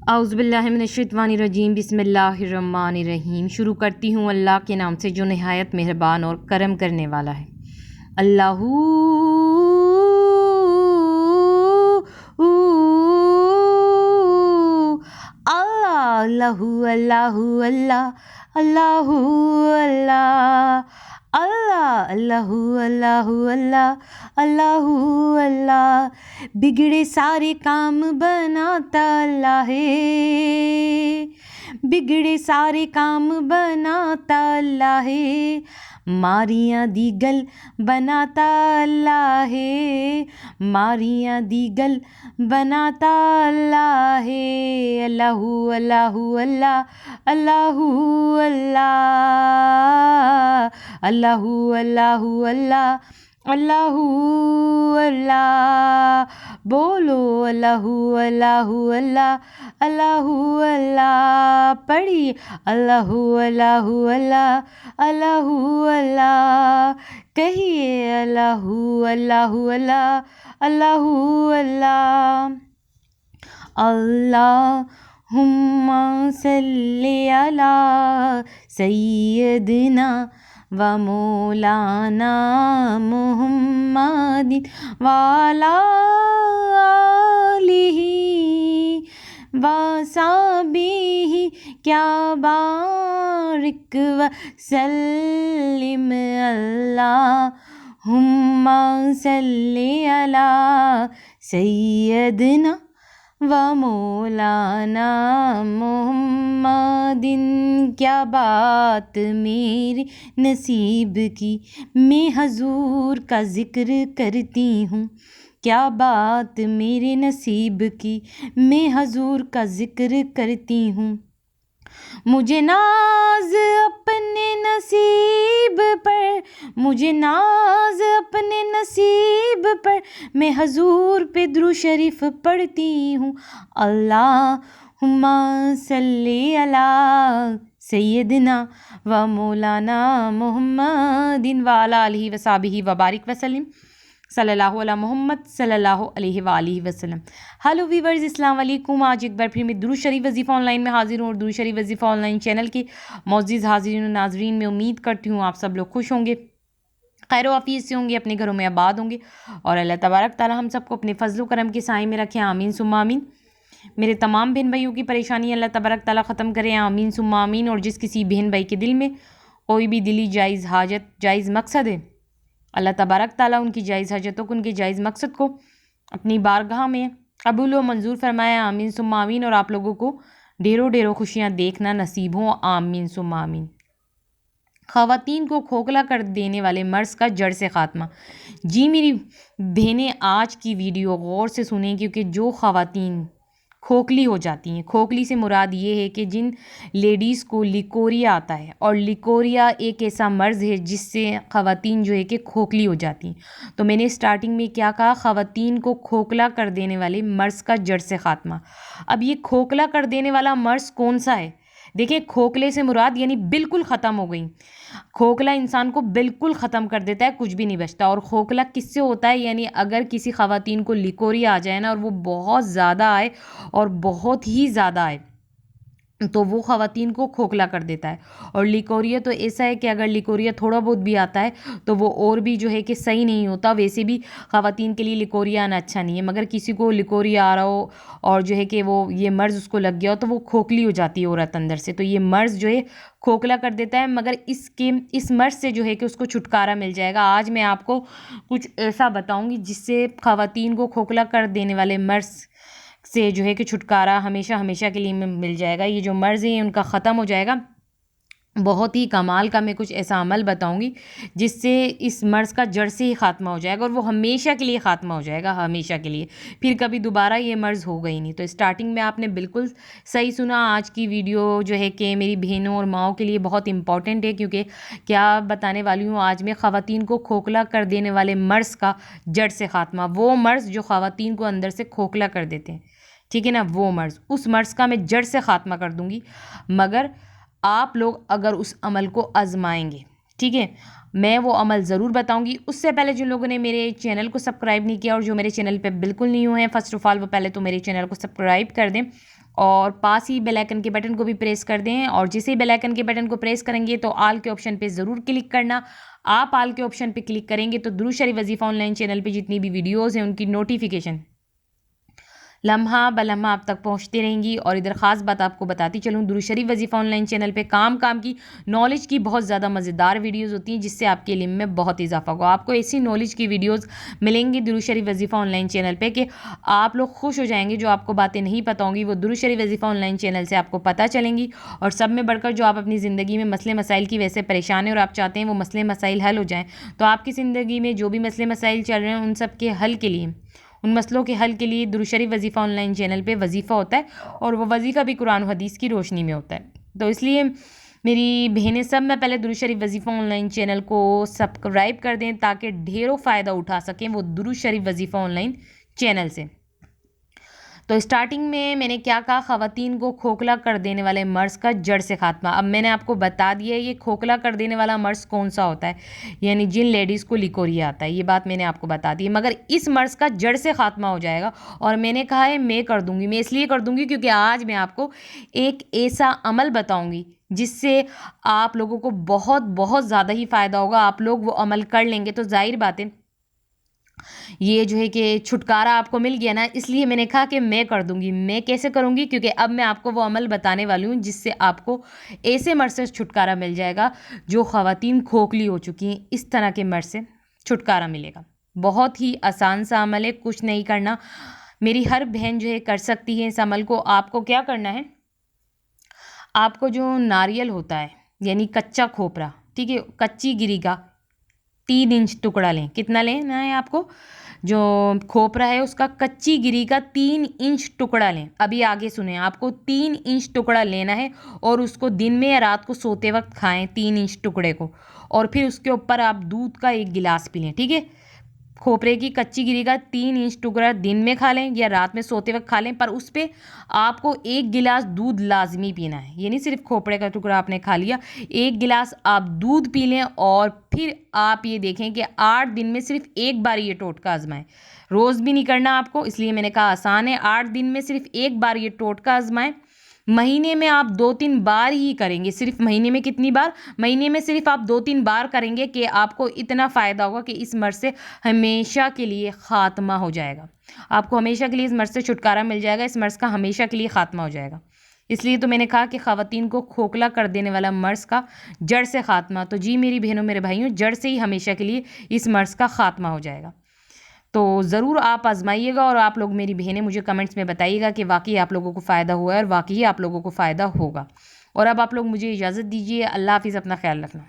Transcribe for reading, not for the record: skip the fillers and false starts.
औज़ुबिल्लाहिमिनश्शैतानिर्रजीम बिस्मिल्लाहिर्रहमानिर्रहीम। शुरू करती हूँ अल्लाह के नाम से जो नहायत मेहरबान और करम करने वाला है। अल्लाहू अल्लाह अल्लाहू अल्लाहू अल्लाह अल्लाहू अल्लाह अल्लाह अल्लाहू अल्लाहू अल्लाह अल्लाहू अल्लाह। बिगड़े सारे काम बनाता अल्लाह है, बिगड़े सारे काम बनाता अल्लाह है, मारियाँ दी गल बनाता अल्लाह है, मारियाँ दी गल बनाता अल्लाह है। अल्लाहू अल्लाहू अल्लाह अल्लाहू अल्लाह अल्लाहू अल्लाहू अल्लाह अल्लाहू अल्लाह। बोलो अल्लाहू अल्लाहू अल्लाह अल्लाहू अल्लाह। पढ़िए अल्लाहू अल्लाहू अल्लाह अल्लाहू अल्लाह। कहिए अल्लाहू अल्लाहू अल्लाह अल्लाहू अल्लाह। अल्लाहुम्मा सल्ली अला सय्यदना व मौलाना मुहम्मदिन व अला आलिही व सहबिही क्या बारिक व सल्लिम। अल्लाहुम्मा सल्ली अला सय्यदना व मौलाना मुहम्मदिन। क्या बात मेरे नसीब की, मैं हजूर का ज़िक्र करती हूँ। क्या बात मेरे नसीब की, मैं हजूर का ज़िक्र करती हूँ। मुझे नाज अपने नसीब पर, मुझे नाज अपने नसीब पर, मैं हजूर पे दुरूद शरीफ पढ़ती हूँ। अल्लाहुम्मा सल्ली अला सय्यदना व मौलाना मुहम्मदिन व अला आलिहि व सहबिही व बारिक वसल्लम सल्लल्लाहु अला मोहम्मद सल्लल्लाहु अलैहि वसल्लम। हेलो वीवर्स, अस्सलाम वालेकुम। आज एक बार फिर मैं दुरूद शरीफ वजीफ़ा ऑनलाइन में हाजिर हूँ और दुरूद शरीफ वजीफ़ा ऑनलाइन चैनल के मौजूद हाजिरीन और नाजरीन में उम्मीद करती हूँ आप सब लोग खुश होंगे, खैर आफियत से होंगे, अपने घरों में आबाद होंगे और अल्लाह तबारक ताला हम सबको अपने फजल करम के साए में रखें। आमीन सुम्मा आमीन। मेरे तमाम बहन भाइयों की परेशानी अल्लाह तबारक ताला ख़त्म करें। आमीन सुम्मा आमीन। और जिस किसी बहन भाई के दिल में कोई भी दिली जायज़ हाजत, जायज़ मकसद है, अल्लाह तबारक ताला उनकी जायज़ हाजतों को, उनके जायज़ मकसद को अपनी बारगाह में कबूल व मंजूर फरमाया। आमीन सुम्मा आमीन। और आप लोगों को ढेरों ढेरों खुशियाँ देखना नसीब हो। आमीन सुम्मा आमीन। ख़वातीन को खोखला कर देने वाले मर्ज़ का जड़ से ख़ात्मा। जी मेरी बहनें, आज की वीडियो गौर से सुनें, क्योंकि जो ख़वातीन खोखली हो जाती हैं, खोखली से मुराद ये है कि जिन लेडीज़ को लिकोरिया आता है, और लिकोरिया एक ऐसा मर्ज़ है जिससे ख़वातीन जो है कि खोखली हो जाती हैं। तो मैंने स्टार्टिंग में क्या कहा, ख़वातीन को खोखला कर देने वाले मर्ज़ का जड़ से ख़ात्मा। अब ये खोखला कर देने वाला मर्ज़ कौन सा है? देखिए, खोखले से मुराद यानी बिल्कुल ख़त्म हो गई। खोखला इंसान को बिल्कुल ख़त्म कर देता है, कुछ भी नहीं बचता। और खोखला किससे होता है? यानी अगर किसी ख़वातीन को लिकोरिया आ जाए ना, और वो बहुत ज़्यादा आए और बहुत ही ज़्यादा आए, तो वो ख़वातीन को खोखला कर देता है। और लिकोरिया तो ऐसा है कि अगर लिकोरिया थोड़ा बहुत भी आता है तो वो और भी जो है कि सही नहीं होता। वैसे भी ख़वातीन के लिए लिकोरिया आना अच्छा नहीं है, मगर किसी को लिकोरिया आ रहा हो और जो है कि वो ये मर्ज़ उसको लग गया हो, तो वो खोखली हो जाती है औरत अंदर से। तो ये मर्ज़ जो है खोखला कर देता है, मगर इस मर्ज़ से जो है कि उसको छुटकारा मिल जाएगा। आज मैं आपको कुछ ऐसा बताऊँगी जिससे ख़वातीन को खोखला कर देने वाले मर्ज़ से जो है कि छुटकारा हमेशा हमेशा के लिए मिल जाएगा। ये जो मर्ज़ है उनका ख़त्म हो जाएगा। बहुत ही कमाल का मैं कुछ ऐसा अमल बताऊंगी जिससे इस मर्ज़ का जड़ से ही ख़ात्मा हो जाएगा और वो हमेशा के लिए ख़ात्मा हो जाएगा, हमेशा के लिए। फिर कभी दोबारा ये मर्ज़ होगा ही नहीं। तो स्टार्टिंग में आपने बिल्कुल सही सुना। आज की वीडियो जो है कि मेरी बहनों और माओं के लिए बहुत इंपॉर्टेंट है, क्योंकि क्या बताने वाली हूँ आज मैं, ख़वातीन को खोखला कर देने वाले मर्ज़ का जड़ से ख़ात्मा। वो मर्ज़ जो ख़वातीन को अंदर से खोखला कर देते हैं, ठीक है ना, वो मर्ज़, उस मर्ज़ का मैं जड़ से ख़ात्मा कर दूँगी, मगर आप लोग अगर उस अमल को आजमाएंगे, ठीक है। मैं वो अमल ज़रूर बताऊंगी। उससे पहले जिन लोगों ने मेरे चैनल को सब्सक्राइब नहीं किया और जो मेरे चैनल पे बिल्कुल न्यू हैं, फ़र्स्ट ऑफ़ ऑल वो पहले तो मेरे चैनल को सब्सक्राइब कर दें और पास ही बेल आइकन के बटन को भी प्रेस कर दें। और जिसे बेल आइकन के बटन को प्रेस करेंगे तो ऑल के ऑप्शन पे ज़रूर क्लिक करना। आप ऑल के ऑप्शन पे क्लिक करेंगे तो दुरूद शरीफ वजीफ़ा ऑनलाइन चैनल पे जितनी भी वीडियोज़ हैं उनकी नोटिफिकेशन लम्हा बलम्हा आप तक पहुंचती रहेंगी। और इधर ख़ास बात आपको बताती चलूँ, दुरूद शरीफ वजीफ़ा ऑनलाइन चैनल पे काम की नॉलेज की बहुत ज़्यादा मज़ेदार वीडियोस होती हैं जिससे आपके इल्म में बहुत इजाफा होगा। आपको ऐसी नॉलेज की वीडियोस मिलेंगी दुरूद शरीफ वजीफ़ा ऑनलाइन चैनल पे कि आप लोग खुश हो जाएंगे। जो आपको बातें नहीं पता होंगी वो दुरूद शरीफ वजीफ़ा ऑनलाइन चैनल से आपको पता चलेंगी। और सब में बढ़कर जो आप अपनी ज़िंदगी में मसले मसाइल की वजह से परेशान हैं और आप चाहते हैं वो मसले मसाइल हल हो जाएँ, तो आपकी ज़िंदगी में जो भी मसले मसाइल चल रहे हैं उन सब के हल के लिए, उन मसलों के हल के लिए दुरूद शरीफ वजीफ़ा ऑनलाइन चैनल पे वजीफ़ा होता है। और वो वजीफ़ा भी कुरान और हदीस की रोशनी में होता है। तो इसलिए मेरी बहनें सब में पहले दुरूद शरीफ वजीफ़ा ऑनलाइन चैनल को सब्सक्राइब कर दें ताकि ढेरों फ़ायदा उठा सकें वो दुरूद शरीफ वजीफ़ा ऑनलाइन चैनल से। तो स्टार्टिंग में मैंने क्या कहा, ख़वातीन को खोखला कर देने वाले मर्ज़ का जड़ से खात्मा। अब मैंने आपको बता दिया है ये खोखला कर देने वाला मर्ज़ कौन सा होता है, यानी जिन लेडीज़ को लिकोरिया आता है, ये बात मैंने आपको बता दी है। मगर इस मर्ज़ का जड़ से खात्मा हो जाएगा। और मैंने कहा है मैं कर दूँगी, मैं इसलिए कर दूँगी क्योंकि आज मैं आपको एक ऐसा अमल बताऊँगी जिससे आप लोगों को बहुत बहुत ज़्यादा ही फ़ायदा होगा। आप लोग वो अमल कर लेंगे तो ज़ाहिर बात है ये जो है कि छुटकारा आपको मिल गया ना। इसलिए मैंने कहा कि मैं कर दूंगी। मैं कैसे करूंगी, क्योंकि अब मैं आपको वो अमल बताने वाली हूँ जिससे आपको ऐसे मर्ज से छुटकारा मिल जाएगा जो ख़वातीन खोखली हो चुकी हैं, इस तरह के मर्ज से छुटकारा मिलेगा। बहुत ही आसान सा अमल है, कुछ नहीं करना। मेरी हर बहन जो है कर सकती है इस अमल को। आपको क्या करना है, आपको जो नारियल होता है यानी कच्चा खोपरा, ठीक है, कच्ची गिरी का 3 इंच टुकड़ा लें। कितना लेना है आपको, जो खोपरा है उसका कच्ची गिरी का 3 इंच टुकड़ा लें। अभी आगे सुने, आपको 3 इंच टुकड़ा लेना है और उसको दिन में या रात को सोते वक्त खाएं 3 इंच टुकड़े को। और फिर उसके ऊपर आप दूध का 1 गिलास पी लें, ठीक है। खोपरे की कच्ची गिरी का 3 इंच टुकड़ा दिन में खा लें या रात में सोते वक्त खा लें, पर उस पर आपको 1 गिलास दूध लाजमी पीना है। ये नहीं सिर्फ खोपरे का टुकड़ा आपने खा लिया, 1 गिलास आप दूध पी लें। और फिर आप ये देखें कि 8 दिन में सिर्फ एक बार ये टोटका आजमाएं। रोज़ भी नहीं करना आपको, इसलिए मैंने कहा आसान है। 8 दिन में सिर्फ एक बार ये टोटका आजमाएं। महीने में आप 2-3 बार ही करेंगे। सिर्फ महीने में कितनी बार, महीने में सिर्फ आप 2-3 बार करेंगे कि आपको इतना फ़ायदा होगा कि इस मर्ज़ से हमेशा के लिए ख़ात्मा हो जाएगा। आपको हमेशा के लिए इस मर्ज़ से छुटकारा मिल जाएगा, इस मर्ज़ का हमेशा के लिए ख़ात्मा हो जाएगा। इसलिए तो मैंने कहा कि ख़वातीन को खोखला कर देने वाला मर्ज़ का जड़ से ख़ात्मा। तो जी मेरी बहनों मेरे भाइयों, जड़ से ही हमेशा के लिए इस मर्ज़ का ख़ात्मा हो जाएगा। तो ज़रूर आप आजमाइएगा और आप लोग मेरी बहनें मुझे कमेंट्स में बताइएगा कि वाकई आप लोगों को फ़ायदा हुआ है और वाकई आप लोगों को फ़ायदा होगा। और अब आप लोग मुझे इजाज़त दीजिए। अल्लाह हाफ़िज़, अपना ख्याल रखना।